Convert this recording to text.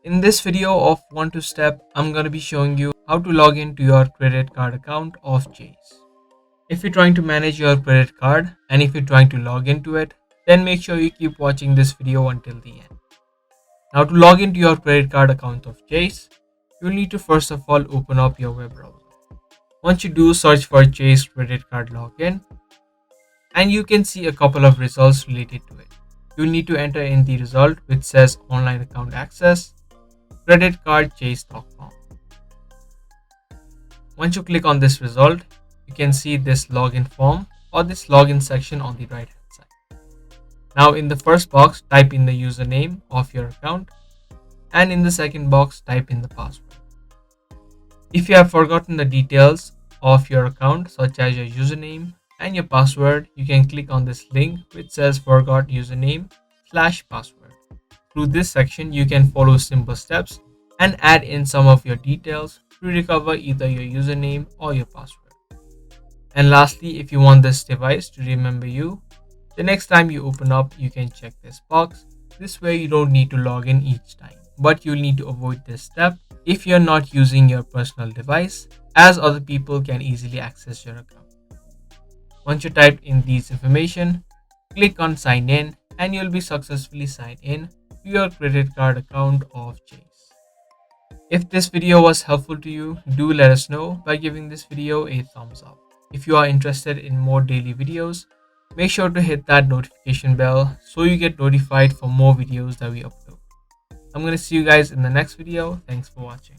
In this video of 1 to step, I'm going to be showing you how to log into your credit card account of Chase. If you're trying to manage your credit card and if you're trying to log into it, then make sure you keep watching this video until the end. Now to log into your credit card account of Chase, you'll need to first of all open up your web browser. Once you do, search for Chase credit card login and you can see a couple of results related to it. You'll need to enter in the result which says online account access creditcardchase.com. Once you click on this result, you can see this login form or this login section on the right hand side. Now in the first box, type in the username of your account and in the second box, type in the password. If you have forgotten the details of your account such as your username and your password, you can click on this link which says forgot username/password. Through this section, you can follow simple steps and add in some of your details to recover either your username or your password. And lastly, if you want this device to remember you, the next time you open up, you can check this box. This way you don't need to log in each time, but you'll need to avoid this step if you're not using your personal device, as other people can easily access your account. Once you type in these information, click on sign in and you'll be successfully signed in to your credit card account of Chase. If this video was helpful to you, do let us know by giving this video a thumbs up. If you are interested in more daily videos, make sure to hit that notification bell so you get notified for more videos that we upload. I'm going to see you guys in the next video. Thanks for watching.